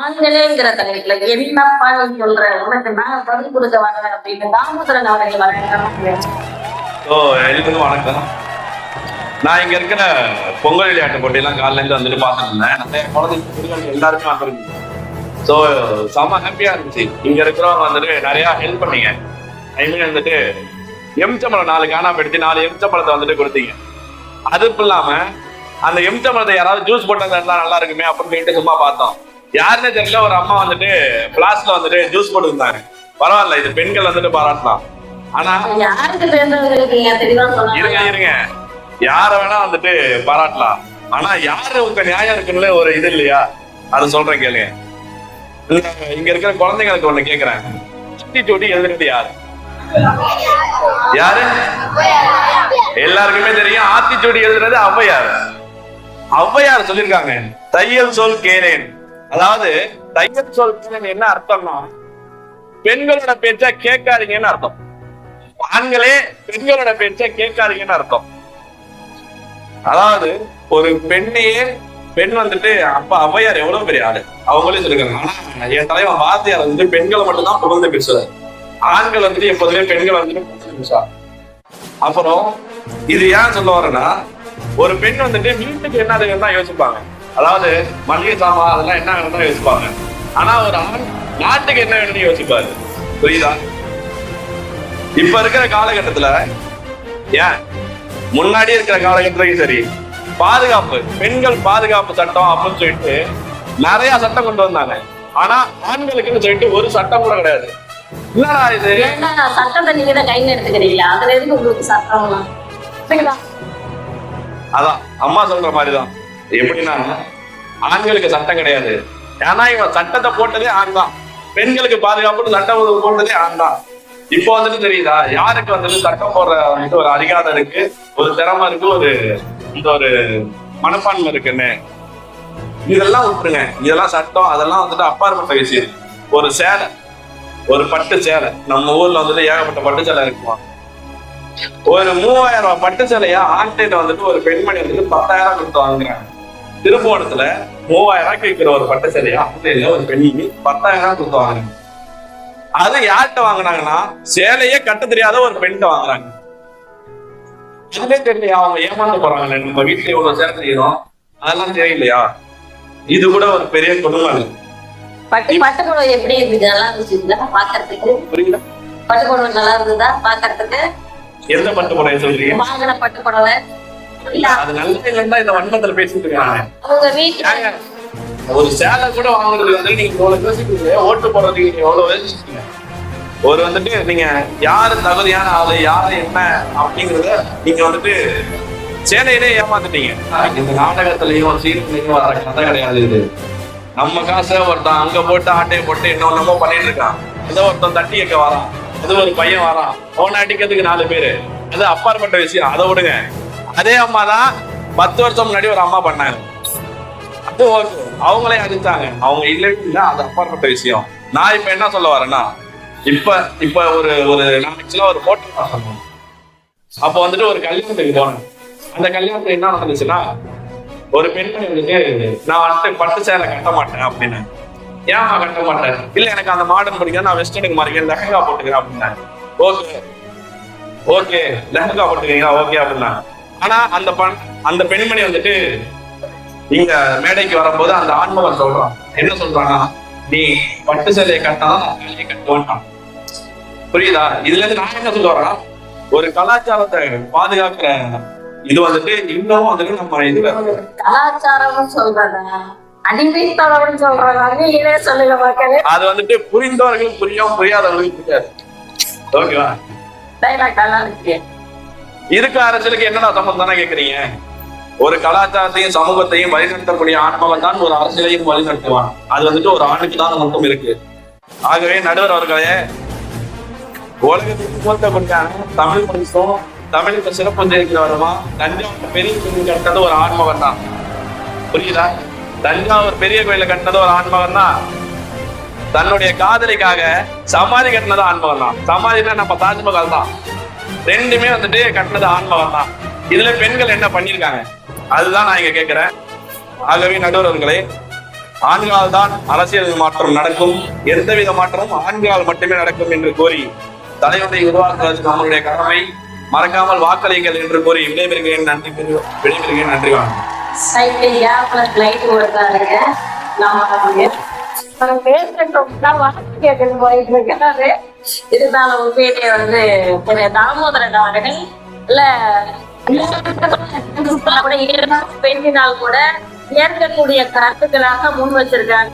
ஆண்களேங்கிற தலைப்புல என்னப்பா நீ சொல்ற உனக்கு நான் பதில் கொடுக்க வரேன் அப்படின்னு தாமோதரன் அவர்கள் வரேன். எல்லாருக்கும் வணக்கம். நான் இங்க இருக்கிற பொங்கல் விளையாட்டு போட்டியெல்லாம் காலையில இருந்து வந்துட்டு பார்த்துட்டு இருந்தேன். நிறைய குழந்தைங்க எல்லாருமே வந்துருக்கு. ஸோ செம்ம ஹாப்பியா இருந்துச்சு. இங்க இருக்கிறவங்க வந்துட்டு நிறைய ஹெல்ப் பண்ணீங்க. ஐ மீன் வந்துட்டு எம்சம்பளம் 4 காணாம எடுத்து 4 எம்சம்பளத்தை வந்துட்டு கொடுத்தீங்க. அதுவும் இல்லாம அந்த எம்சம்பளத்தை யாராவது ஜூஸ் போட்டா நல்லா இருக்குமே அப்படின்னு சொல்லிட்டு சும்மா பார்த்தோம். யாருன்னே தெரியல, ஒரு அம்மா வந்துட்டு பிளாஸ்ல வந்துட்டு ஜூஸ் போட்டு இருந்தாங்க. பரவாயில்ல, இது பெண்கள் வந்துட்டு பாராட்டலாம். ஆனா இருங்க யார வேணா வந்துட்டு பாராட்டலாம். ஆனா யாரு உங்க நியாயம் இருக்குன்னு ஒரு இது இல்லையா? அது சொல்றேன் கேளுங்க. இங்க இருக்கிற குழந்தைங்களுக்கு ஒண்ணு கேக்குறேன். ஆத்திச்சூடி எழுதுறது யாரு? யாரு? எல்லாருக்குமே தெரியும். ஆத்திச்சூடி எழுதுறது ஔவையார். ஔவையார் சொல்லியிருக்காங்க, தையல் சொல் கேளேன். அதாவது தையல் சொல் கேளேன் என்ன அர்த்தம்னா, பெண்களோட பேச்சா கேட்காதீங்கன்னு அர்த்தம். ஆண்களே பெண்களோட பேச்சா கேட்காதீங்கன்னு அர்த்தம். அதாவது ஒரு பெண்ணையே பெண் வந்துட்டு அப்ப ஔவையார் எவ்வளவு பெரிய ஆளு அவங்களே சொல்லிருக்காங்க. ஆனா என் தலைவன் வாத்தியார் வந்துட்டு பெண்களை மட்டும்தான் புகழ்ந்து பேசுறாரு. ஆண்கள் வந்துட்டு எப்போதுமே பெண்கள் வந்துட்டு பேசுவாங்க. அப்புறம் இது ஏன் சொல்ல வரேன்னா, ஒரு பெண் வந்துட்டு வீட்டுக்கு என்ன தான் யோசிப்பாங்க. அதாவது மளிகை சாமான் அதெல்லாம் என்ன வேணும் தான் யோசிப்பாங்க. ஆனா ஒரு ஆண் நாட்டுக்கு என்ன வேணும்னு யோசிப்பாரு. புரியுதா? இப்ப இருக்கிற காலகட்டத்துல, ஏன் முன்னாடி இருக்கிற காலகட்டத்துலயும் சரி, பாதுகாப்பு பெண்கள் பாதுகாப்பு சட்டம் அப்படின்னு சொல்லிட்டு நிறைய சட்டம் கொண்டு வந்தாங்க. ஆனா ஆண்களுக்குன்னு சொல்லிட்டு ஒரு சட்டம் கூட கிடையாது. என்னடா இது சட்டத்தை நீங்க தான் கையில எடுத்துக்கிறீங்களா? அதுல எதுக்கு உங்களுக்கு சட்டம்? அதான் அம்மா சொல்ற மாதிரிதான். எப்படின்னா, ஆண்களுக்கு சட்டம் கிடையாது. ஏன்னா இவன் சட்டத்தை போட்டதே ஆண் தான். பெண்களுக்கு பாதுகாப்பு சட்டம் போட்டதே ஆண் தான். இப்போ வந்துட்டு தெரியுதா யாருக்கு வந்துட்டு சட்டம் போடுற வந்துட்டு ஒரு அதிகாரம் இருக்கு, ஒரு திறமை இருக்கு, ஒரு மனப்பான்மை இருக்குன்னு. இதெல்லாம் விட்டுருங்க. இதெல்லாம் சட்டம் அதெல்லாம் வந்துட்டு அப்பாற்பட்ட விஷயம். ஒரு சேலை, ஒரு பட்டு சேலை, நம்ம ஊர்ல வந்துட்டு ஏகப்பட்ட பட்டு சேலை இருக்குமா. ஒரு 3000 ரூபாய் பட்டு சேலையா ஆண்கிட்ட வந்துட்டு ஒரு பெண்மணி வந்துட்டு 10,000 கொடுத்து வாங்குறாங்க. திருப்போணத்துல 3000 ரூபாய்க்கு விற்கிற ஒரு பட்டு சேலையா ஆண்கிட்ட ஒரு பெண்ணிக்கு 10,000 கொடுத்து வாங்குறாங்க. அது யார்கிட்ட வாங்கினாங்கன்னா, சேலையே கட்ட தெரியாத ஒரு பெண்கிட்ட வாங்குறாங்க. இதுவே தெரியலையா அவங்க ஏமாந்து போறாங்க. நம்ம வீட்டுல எவ்வளவு சேலை செய்யறோம் அதெல்லாம் தெரியலையா? இது கூட ஒரு பெரிய கொடுமை. பட்டு புடவை எப்படி இருந்துச்சு? நல்லா இருந்துச்சுங்களா பாக்குறதுக்கு? புரியல. பட்டு புடவை நல்லா இருந்ததா பாக்குறதுக்கு? எந்த பட்டு புடவை சொல்றீங்க? வாங்கின பட்டு புடவை அது நல்ல இல்லைன்னா இந்த வன்மத்துல பேசிட்டு இருக்காங்க. அவங்க வீட்டுல ஒரு சேலை கூட வாங்குறதுக்கு வந்து நீங்க எவ்வளவு யோசிக்கிறீங்க, ஓட்டு போடுறதுக்கு நீங்க எவ்வளவு யோசிக்கிறீங்க. ஒரு வந்துட்டு நீங்க யாரு தகுதியான ஆளு, யாரு என்ன அப்படிங்கறத நீங்க வந்துட்டு சேலையிலே ஏமாத்துட்டீங்க. இந்த நாடகத்திலையும் சீரியல்லையும் வர கதை கிடையாது இது. நம்ம காசை ஒருத்தன் அங்க போட்டு ஆட்டையை போட்டு இன்னொன்னமோ பண்ணிட்டு இருக்கான். ஏதோ ஒருத்தன் தட்டி வைக்க வரான், ஏதோ ஒரு பையன் வரான், அவனை அடிக்கிறதுக்கு 4 பேரு. அது அப்பாற்பட்ட விஷயம், அதை விடுங்க. அதே அம்மா தான் 10 வருஷம் முன்னாடி ஒரு அம்மா பண்ணாங்க. அது ஓகே, அவங்களே அடிச்சாங்க, அவங்க இல்லைன்னா அது அப்பாற்பட்ட விஷயம். நான் இப்ப என்ன சொல்ல வரேன்னா, இப்ப ஒரு நான் ஆக்சுவலா ஒரு ஹோட்டல் சொன்னேன். அப்ப வந்துட்டு ஒரு கல்யாணத்துக்கு போனேன். அந்த கல்யாணத்துல என்ன நடந்துச்சுன்னா, ஒரு பெண்மணி வந்துட்டு நான் வந்துட்டு பட்டு சேலை கட்ட மாட்டேன் அப்படின்னு. ஏன் கட்ட மாட்டேன்? இல்ல எனக்கு அந்த மாடர்ன் பிடிக்கும், நான் வெஸ்டர்னுக்கு மாறிக்கிறேன், லெஹங்கா போட்டுக்கிறேன் அப்படின்னா. ஓகே லெஹங்கா போட்டுக்கிறீங்களா? ஓகே அப்படின்னா. ஆனா அந்த பெண்மணி வந்துட்டு இங்க மேடைக்கு வரும்போது அந்த ஆண்மகன் சொல்றான், என்ன சொல்றான்னா, நீ பட்டு சேலையை கட்டாதான் வேலையை கட்டுவான். புரியுதா? இதுல இருந்து நான் என்ன சொல்ல வரேன்னா, ஒரு கலாச்சாரத்தை பாதுகாக்கிற இது வந்துட்டு இன்னமும் வந்துட்டு நம்ம இதுல கலாச்சாரம் சொல்றதா அடிமைத்தனம் சொல்றதா சொல்லுங்க. அது வந்துட்டு புரிந்தவர்களுக்கு புரியும், புரியாதவர்களுக்கு புரியாது. ஓகேவா? இதுக்கு அரசியலுக்கு என்னடா சம்பந்தம் தானே கேக்குறீங்க? ஒரு கலாச்சாரத்தையும் சமூகத்தையும் வழிநடத்தக்கூடிய ஆண்மகன் தான் ஒரு அரசியலையும் வழிநடத்துவான். அது வந்துட்டு ஒரு ஆணுக்கு தான் மட்டும் இருக்கு. ஆகவே நடுவர் அவர்களே, உலகத்துக்கு போர்த்தப்பட்டான தமிழ் மனுஷம் தமிழுக்கு சிறப்பு தெரிவிக்கிறவருமா தஞ்சாவூர் பெரிய கோயில் கட்டினது ஒரு ஆண்மகன் தான். புரியுதா? தஞ்சாவூர் பெரிய கோயில கட்டினது ஒரு ஆண்மகன் தான். தன்னுடைய காதலிக்காக சமாதி கட்டினது ஆண்மகன் தான். சமாதினா நம்ம தாஜ்மஹால் தான். ரெண்டுமே வந்துட்டு கட்டினது ஆண்மகன் தான். இதுல பெண்கள் என்ன பண்ணிருக்காங்க அதுதான் நான் இங்க கேட்கிறேன். ஆகவே நடுவர்களே, ஆண்களால் தான் அரசியல் மாற்றம் நடக்கும், எந்தவித மாற்றமும் ஆண்களால் மட்டுமே நடக்கும் என்று கூறி தலைவரை உருவாக்குவது நம்மளுடைய கடமை. மறக்காமல் வாக்களிங்கள் என்று கூறி விடைபெறுகிறேன். நன்றி. லைட் ஓடுறாருங்க. இருந்தாலும் உண்மையிலே வந்து தாமோதரன் அவர்கள் இல்ல பெண்ணினால் கூட ஏற்கக்கூடிய கருத்துக்களாக முன் வச்சிருக்காங்க.